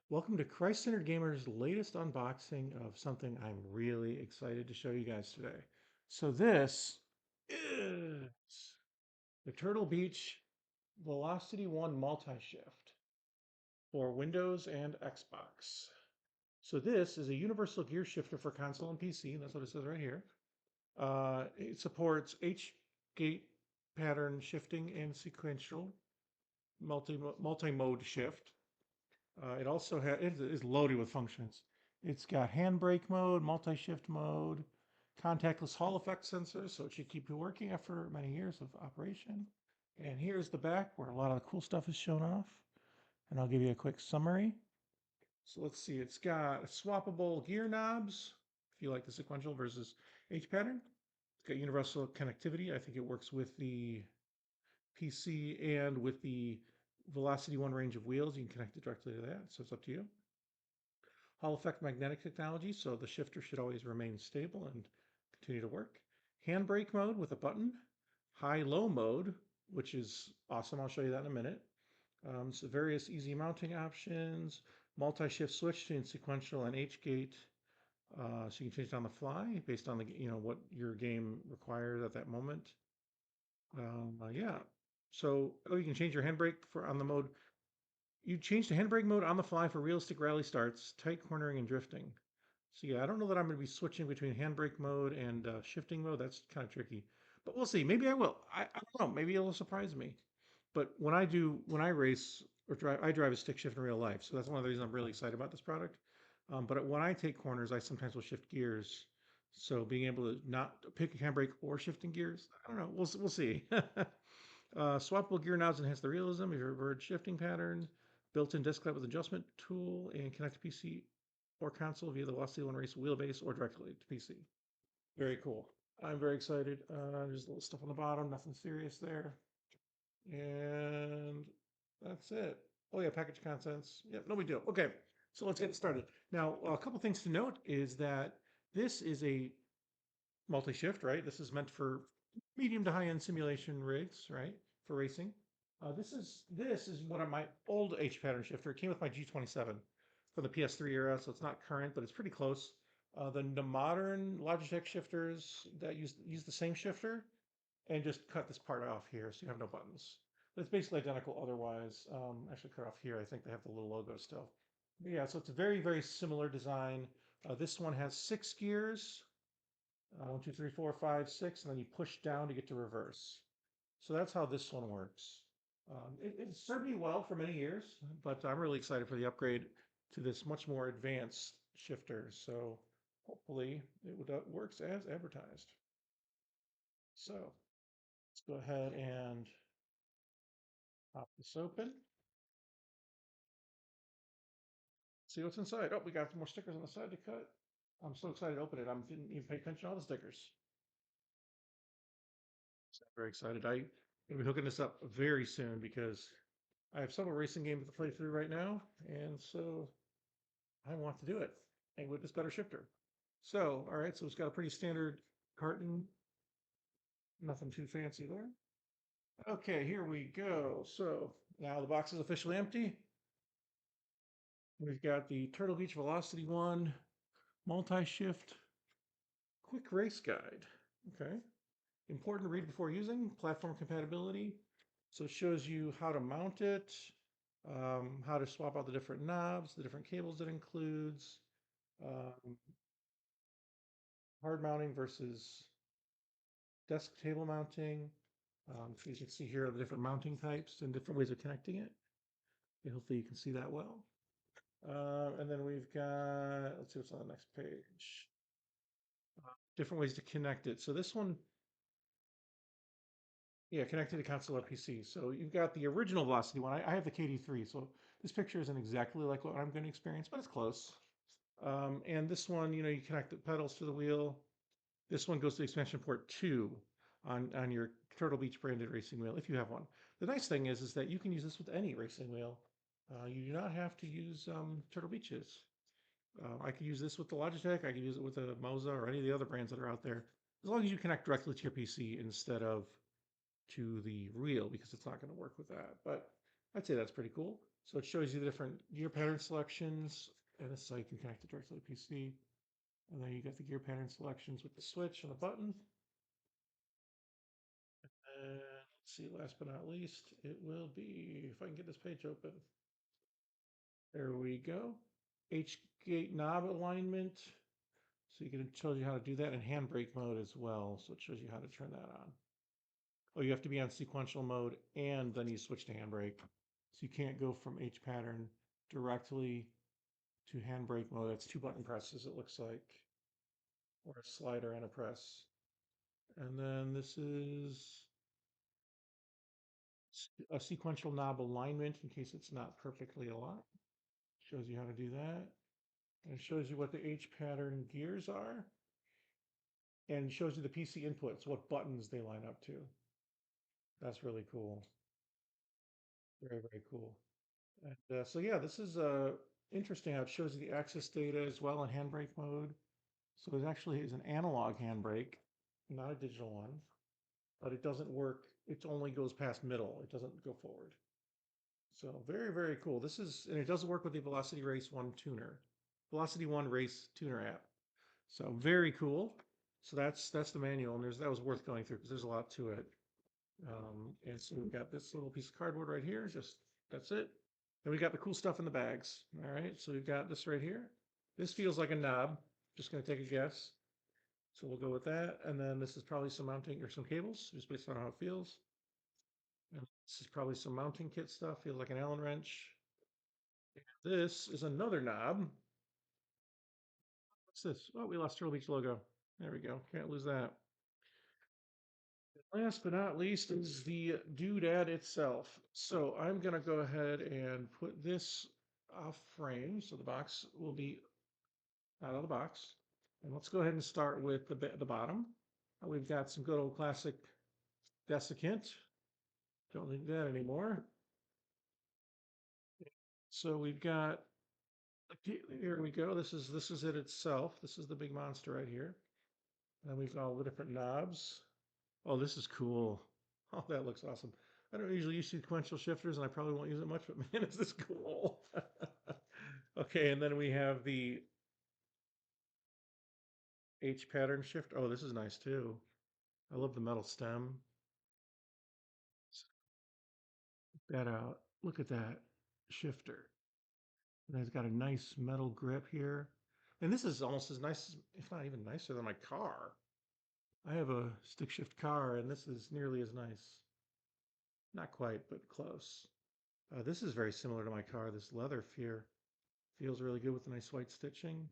Welcome to Christ-Centered Gamer's latest unboxing of something I'm really excited to show you guys today. So this is the Turtle Beach VelocityOne Multi-Shift for Windows and Xbox. So this is a universal gear shifter for console and PC, and that's what it says right here. It supports H-gate pattern shifting and sequential multi-mode shift. It also it is loaded with functions. It's got handbrake mode, multi-shift mode, contactless Hall effect sensors, so it should keep you working after many years of operation. And here's the back where a lot of the cool stuff is shown off. And I'll give you a quick summary. So let's see, it's got swappable gear knobs, if you like the sequential versus H pattern. It's got universal connectivity. I think it works with the PC and with the VelocityOne range of wheels. You can connect it directly to that, so it's up to you. Hall effect magnetic technology, so the shifter should always remain stable and continue to work. Handbrake mode with a button. High-low mode, which is awesome. I'll show you that in a minute. So various easy mounting options, multi-shift switch between sequential and H-gate. So you can change it on the fly based on what your game requires at that moment. Yeah. So you can change your handbrake on the mode. You change to handbrake mode on the fly for realistic rally starts, tight cornering, and drifting. So yeah, I don't know that I'm going to be switching between handbrake mode and shifting mode. That's kind of tricky, but we'll see. Maybe I will. I don't know. Maybe it'll surprise me. But when I race or drive, I drive a stick shift in real life. So that's one of the reasons I'm really excited about this product. But when I take corners, I sometimes will shift gears. So being able to not pick a handbrake or shifting gears, I don't know. We'll see. Swappable gear knobs enhance the realism of your reverse shifting pattern. Built-in disc clamp with adjustment tool and connect to PC or console via the VelocityOne Race wheelbase or directly to PC. Very cool. I'm very excited. There's a little stuff on the bottom, nothing serious there. And that's it. Oh yeah, package contents. Yep, no big deal. Okay, so let's get started. Now, a couple things to note is that this is a multi-shift, right? This is meant for medium to high-end simulation rigs, right? For racing. This is one of my old H pattern shifter. It came with my G27 from the PS3 era, so it's not current, but it's pretty close. The modern Logitech shifters that use the same shifter and just cut this part off here, so you have no buttons. But it's basically identical otherwise. Actually, cut off here. I think they have the little logo still. But yeah, so it's a very, very similar design. This one has 6 gears. 1, 2, 3, 4, 5, 6, and then you push down to get to reverse. So that's how this one works. It served me well for many years, but I'm really excited for the upgrade to this much more advanced shifter. So hopefully it works as advertised. So let's go ahead and pop this open. See what's inside. Oh, we got some more stickers on the side to cut. I'm so excited to open it. I didn't even pay attention to all the stickers. So I'm very excited. I'm gonna be hooking this up very soon because I have several racing games to play through right now, and so I want to do it and with this better shifter. So, all right, so it's got a pretty standard carton, nothing too fancy there. Okay, here we go. So now the box is officially empty. We've got the Turtle Beach VelocityOne multi-shift quick race guide. Okay, important to read before using, platform compatibility. So it shows you how to mount it, how to swap out the different knobs, the different cables it includes, um, hard mounting versus desk table mounting. So you can see here the different mounting types and different ways of connecting it. And hopefully you can see that well. And then we've got, let's see what's on the next page. Different ways to connect it. So this one, yeah, connected to console or PC. So you've got the original Velocity one. I have the KD3, so this picture isn't exactly like what I'm going to experience, but it's close. And this one, you connect the pedals to the wheel. This one goes to expansion port 2 on your Turtle Beach branded racing wheel, if you have one. The nice thing is that you can use this with any racing wheel. You do not have to use Turtle Beaches. I could use this with the Logitech. I could use it with a Moza or any of the other brands that are out there, as long as you connect directly to your PC instead of to the reel, because it's not going to work with that. But I'd say that's pretty cool. So it shows you the different gear pattern selections, and this is how you can connect it directly to the PC. And then you got the gear pattern selections with the switch and the button. And let's see, last but not least, it will be, if I can get this page open. There we go. H gate knob alignment. So you can show you how to do that in handbrake mode as well. So it shows you how to turn that on. Oh, you have to be on sequential mode and then you switch to handbrake. So you can't go from H pattern directly to handbrake mode. That's 2 button presses, it looks like, or a slider and a press. And then this is a sequential knob alignment in case it's not perfectly aligned. Shows you how to do that. And it shows you what the H pattern gears are. And shows you the PC inputs, what buttons they line up to. That's really cool. Very, very cool. And so yeah, this is interesting how it shows you the access data as well in handbrake mode. So it actually is an analog handbrake, not a digital one, but it doesn't work. It only goes past middle. It doesn't go forward. So very, very cool. This is, and it does work with the Velocity Race 1 tuner, VelocityOne Race tuner app. So very cool. So that's the manual, and that was worth going through because there's a lot to it. And so we've got this little piece of cardboard right here. Just that's it. And we got the cool stuff in the bags. All right. So we've got this right here. This feels like a knob. Just gonna take a guess. So we'll go with that. And then this is probably some mounting or some cables, just based on how it feels. And this is probably some mounting kit stuff. Feels like an Allen wrench. This is another knob. What's this? Oh, we lost Turtle Beach logo. There we go. Can't lose that. Last but not least is the doodad itself. So I'm going to go ahead and put this off frame. So the box will be out of the box. And let's go ahead and start with the bottom. We've got some good old classic desiccant. Don't need that anymore. So we've got, here we go. This is it itself. This is the big monster right here. And we've got all the different knobs. Oh, this is cool. Oh, that looks awesome. I don't usually use sequential shifters, and I probably won't use it much, but man, is this cool. Okay, and then we have the H pattern shift. Oh, this is nice too. I love the metal stem. Check that out. Look at that shifter. And it's got a nice metal grip here. And this is almost as nice, if not even nicer than my car. I have a stick shift car, and this is nearly as nice. Not quite, but close. This is very similar to my car. This leather feels really good with the nice white stitching.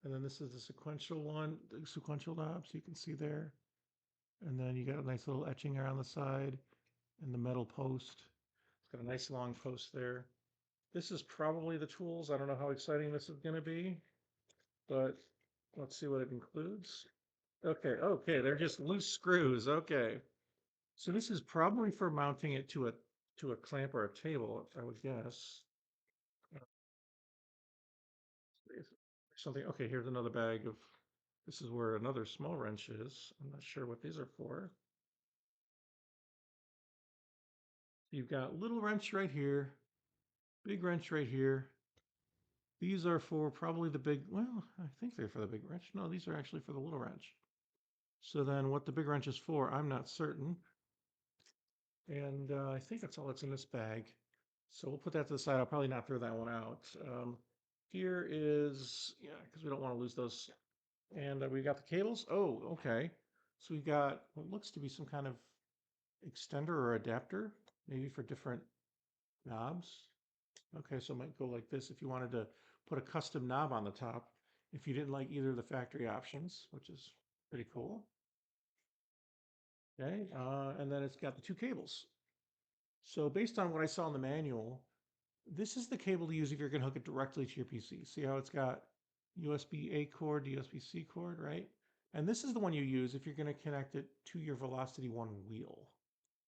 And then this is the sequential one, the sequential knob, so you can see there. And then you got a nice little etching around the side and the metal post. It's got a nice long post there. This is probably the tools. I don't know how exciting this is going to be, but let's see what it includes. Okay, they're just loose screws. Okay. So this is probably for mounting it to a clamp or a table, I would guess. Something. Okay, here's another bag of. This is where another small wrench is. I'm not sure what these are for. You've got little wrench right here, big wrench right here. These are for probably the big, well, I think they're for the big wrench. No, these are actually for the little wrench. So then what the big wrench is for, I'm not certain. And I think that's all that's in this bag. So we'll put that to the side. I'll probably not throw that one out. Here is, yeah, because we don't want to lose those. And we got the cables. Oh, okay. So we got what looks to be some kind of extender or adapter, maybe for different knobs. Okay, so it might go like this if you wanted to put a custom knob on the top if you didn't like either of the factory options, which is pretty cool. Okay, and then it's got the two cables. So based on what I saw in the manual, this is the cable to use if you're going to hook it directly to your PC. See how it's got USB-A cord, USB-C cord, right? And this is the one you use if you're going to connect it to your VelocityOne wheel.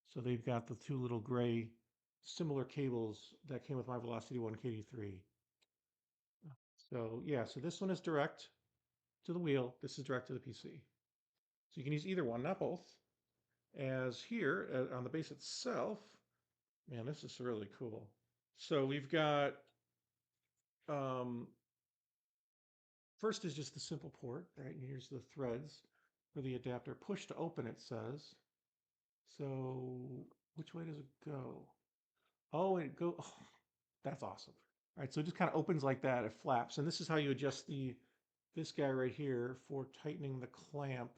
So they've got the two little gray similar cables that came with my VelocityOne KD3. So yeah, so this one is direct to the wheel. This is direct to the PC. So you can use either one, not both. As here on the base itself, Man, this is really cool. So we've got um, first is just the simple port, right? And here's the threads for the adapter. Push to open, it says. So which way does it go? Oh, it go. Oh, that's awesome. All right, so it just kind of opens like that. It flaps, and this is how you adjust this guy right here for tightening the clamp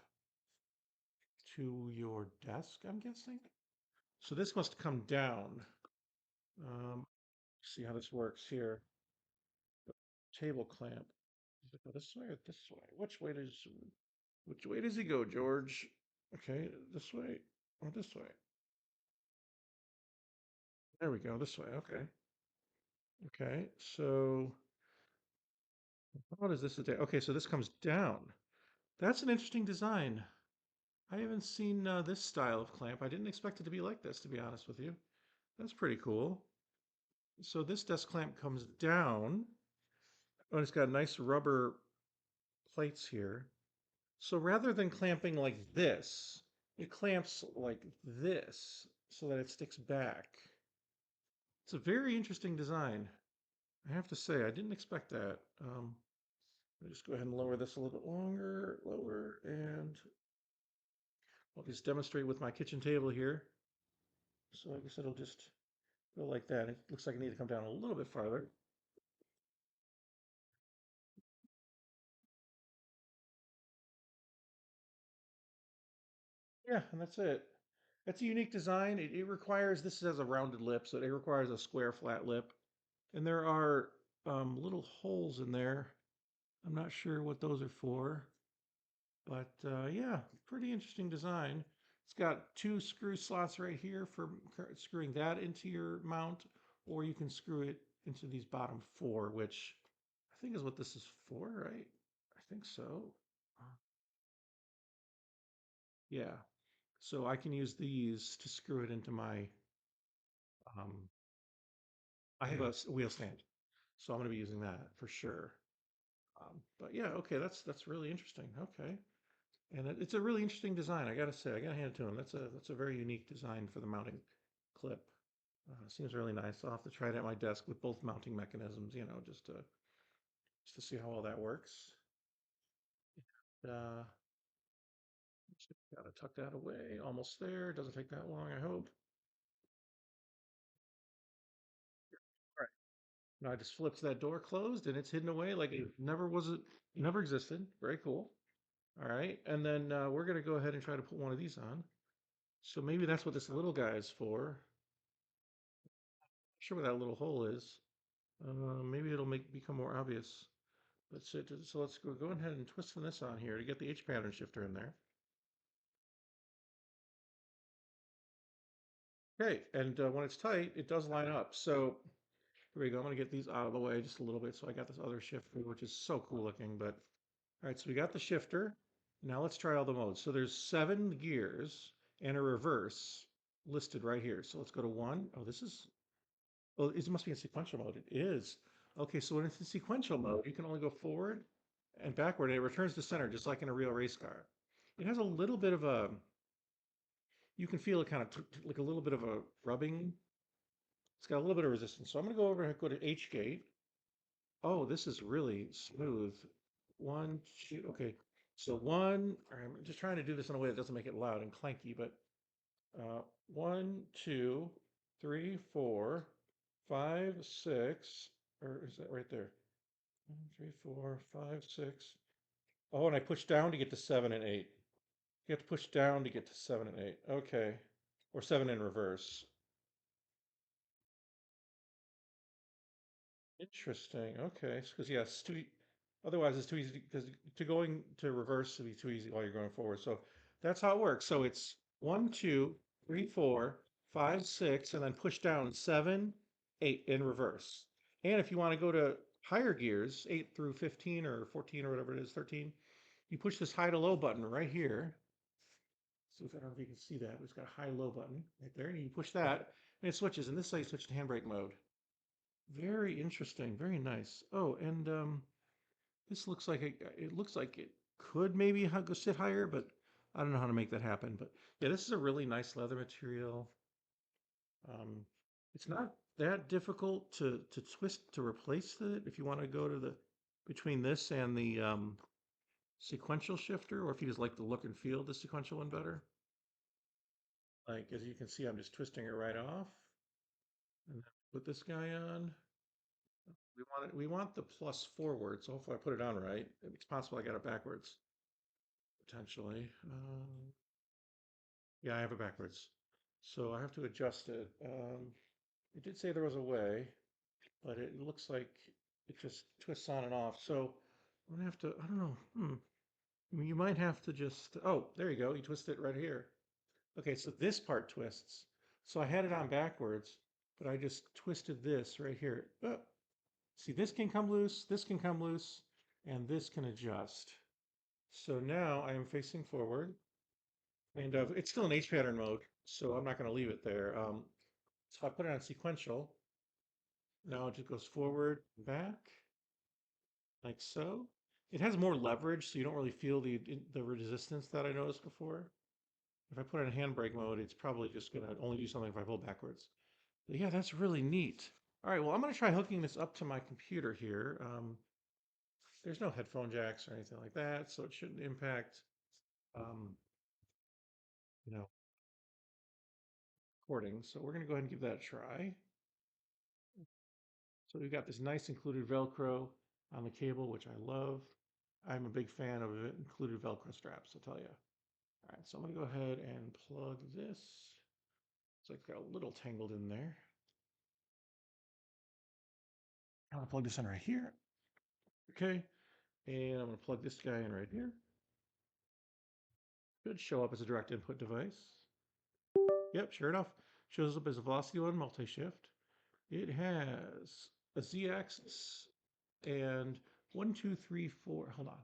to your desk, I'm guessing. So this must come down. See how this works here. Table clamp. Does it go this way or this way? Which way does he go, George? Okay, this way or this way? There we go, this way. Okay. Okay, so how does this attach? Okay, so this comes down. That's an interesting design. I haven't seen this style of clamp. I didn't expect it to be like this, to be honest with you. That's pretty cool. So this desk clamp comes down. Oh, it's got nice rubber plates here. So rather than clamping like this, it clamps like this so that it sticks back. It's a very interesting design. I have to say, I didn't expect that. I'll just go ahead and lower this a little bit longer, lower, and I'll just demonstrate with my kitchen table here. So I guess it'll just go like that. It looks like I need to come down a little bit farther. Yeah, and that's it. That's a unique design. It requires, this has a rounded lip, so it requires a square flat lip. And there are little holes in there. I'm not sure what those are for, but yeah, pretty interesting design. It's got two screw slots right here for screwing that into your mount, or you can screw it into these bottom four, which I think is what this is for, right? I think so. Yeah. So I can use these to screw it into my, um, I have a wheel stand, so I'm going to be using that for sure. But yeah, okay, that's really interesting. Okay. And it's a really interesting design. I gotta say, I gotta hand it to him. That's a very unique design for the mounting clip. Seems really nice. I'll have to try it at my desk with both mounting mechanisms, just to see how all that works. Uh, Gotta tuck that away. Almost there. Doesn't take that long, I hope. All right. Now I just flipped that door closed and it's hidden away like it never existed. Very cool. All right. And then we're gonna go ahead and try to put one of these on. So maybe that's what this little guy is for. Not sure what that little hole is. Maybe it'll become more obvious. So let's go ahead and twist this on here to get the H pattern shifter in there. Okay, and when it's tight, it does line up. So here we go. I'm going to get these out of the way just a little bit. So I got this other shifter, which is so cool looking. But all right, so we got the shifter. Now let's try all the modes. So there's 7 gears and a reverse listed right here. So let's go to 1. Oh, this is, oh, it must be in sequential mode. It is. Okay, so when it's in sequential mode, you can only go forward and backward, and it returns to center, just like in a real race car. It has a little bit of a, you can feel it kind of like a little bit of a rubbing. It's got a little bit of resistance. So I'm going to go over and go to H gate. Oh, this is really smooth. One, two, okay. So one, I'm just trying to do this in a way that doesn't make it loud and clanky, but 1, 2, 3, 4, 5, 6, or is that right there? 1, 3, 4, 5, 6. Oh, and I push down to get to 7 and 8. You have to push down to get to 7 and 8. Okay. Or 7 in reverse. Interesting. Okay. Because, yeah, it's otherwise it's too easy because to going to reverse would be too easy while you're going forward. So that's how it works. So it's 1, 2, 3, 4, 5, 6, and then push down 7, 8 in reverse. And if you want to go to higher gears, 8 through 15 or 14 or whatever it is, 13, you push this high to low button right here. So if I don't know if you can see that, it's got a high low button right there, and you push that, and it switches. And this side switches to handbrake mode. Very interesting, very nice. Oh, and this looks like it looks like it could maybe go sit higher, but I don't know how to make that happen. But yeah, this is a really nice leather material. Um, It's not that difficult to twist to replace it if you want to go to the between this and the sequential shifter, or if you just like the look and feel of the sequential one better. Like as you can see, I'm just twisting it right off, and then put this guy on. We want the plus forward, so hopefully I put it on right. It's possible I got it backwards, potentially. Yeah, I have it backwards. So I have to adjust it. It did say there was a way, but it looks like it just twists on and off. So I'm gonna have to, I don't know. I mean, you might have to just, oh, there you go. You twist it right here. Okay, so this part twists. So I had it on backwards, but I just twisted this right here. Oh, see, this can come loose, and this can adjust. So now I am facing forward, and it's still in H pattern mode, so I'm not going to leave it there. So I put it on sequential. Now it just goes forward, back, like so. It has more leverage, so you don't really feel the resistance that I noticed before. If I put it in handbrake mode, it's probably just going to only do something if I pull backwards. But yeah, that's really neat. All right, well, I'm going to try hooking this up to my computer here. There's no headphone jacks or anything like that, so it shouldn't impact, um, you know, recording. So we're going to go ahead and give that a try. So we've got this nice included Velcro on the cable, which I love. I'm a big fan of included Velcro straps, I'll tell you. All right, so I'm going to go ahead and plug this. It's like got a little tangled in there. I'm going to plug this in right here. Okay, and I'm going to plug this guy in right here. Should show up as a direct input device. Yep, sure enough, shows up as a VelocityOne multi-shift. It has a Z-axis and 1, 2, 3, 4. Hold on.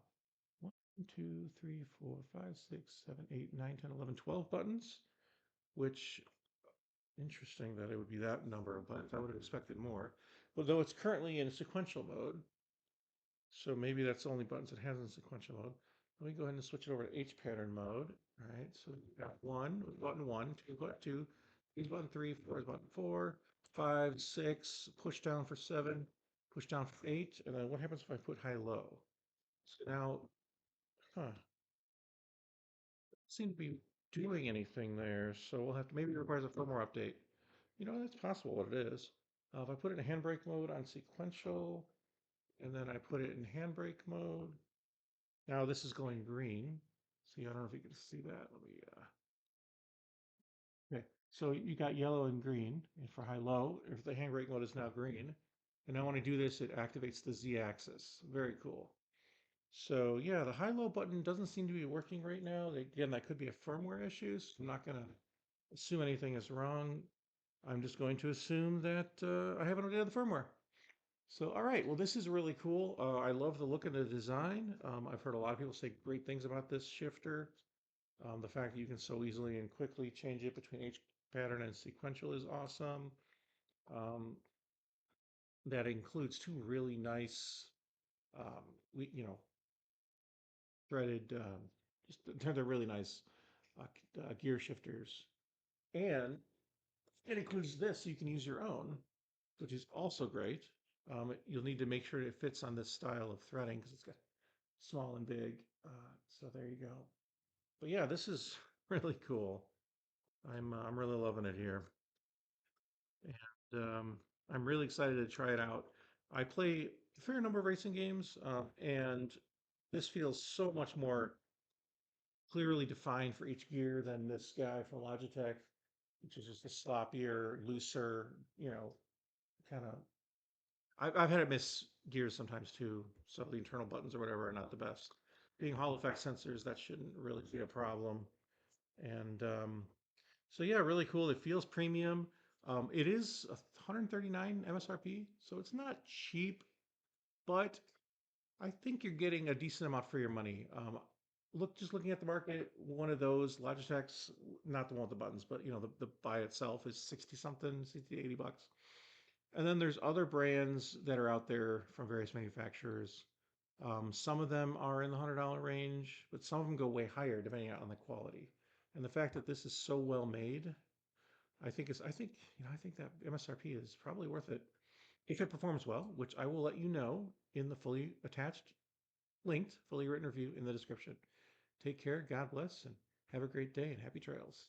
1, 2, 3, 4, 5, 6, 7, 8, 9, 10, 11, 12 buttons, which interesting that it would be that number of buttons. I would have expected more. But though it's currently in sequential mode, so maybe that's the only buttons it has in sequential mode. Let me go ahead and switch it over to H pattern mode. All right, so we've got button one, two, button two, is button three, four is button four, five, six, push down for seven, push down for eight, and then what happens if I put high low? So now, seem to be doing anything there, so we'll have to, maybe it requires a firmware update. You know, that's possible what it is. If I put it in handbrake mode on sequential, and then I put it in handbrake mode, now this is going green. See, I don't know if you can see that. Let me, okay. So you got yellow and green and for high-low. If the handbrake mode is now green, and I want to do this, it activates the Z-axis. Very cool. So yeah, the high-low button doesn't seem to be working right now. Again, that could be a firmware issue. So I'm not going to assume anything is wrong. I'm just going to assume that I haven't updated the firmware. So, all right, well, this is really cool. I love the look of the design. I've heard a lot of people say great things about this shifter. The fact that you can so easily and quickly change it between H pattern and sequential is awesome. Um, that includes two really nice, you know, threaded, just they're really nice gear shifters. And it includes this, so you can use your own, which is also great. You'll need to make sure it fits on this style of threading because it's got small and big. So there you go. But yeah, this is really cool. I'm really loving it here, and I'm really excited to try it out. I play a fair number of racing games, and this feels so much more clearly defined for each gear than this guy from Logitech, which is just a sloppier, looser, you know, kind of. I've had it miss gears sometimes too, so the internal buttons or whatever are not the best. Being Hall effect sensors, that shouldn't really be a problem. And so yeah, really cool. It feels premium. It is 139 MSRP, so it's not cheap, but I think you're getting a decent amount for your money. Just looking at the market, one of those Logitech's, not the one with the buttons, but you know, the buy itself is 60 something, 60 to 80 bucks. And then there's other brands that are out there from various manufacturers. Some of them are in the $100 range, but some of them go way higher depending on the quality. And the fact that this is so well made, I think that MSRP is probably worth it if it performs well, which I will let you know in the fully attached, linked, fully written review in the description. Take care, God bless, and have a great day and happy trails.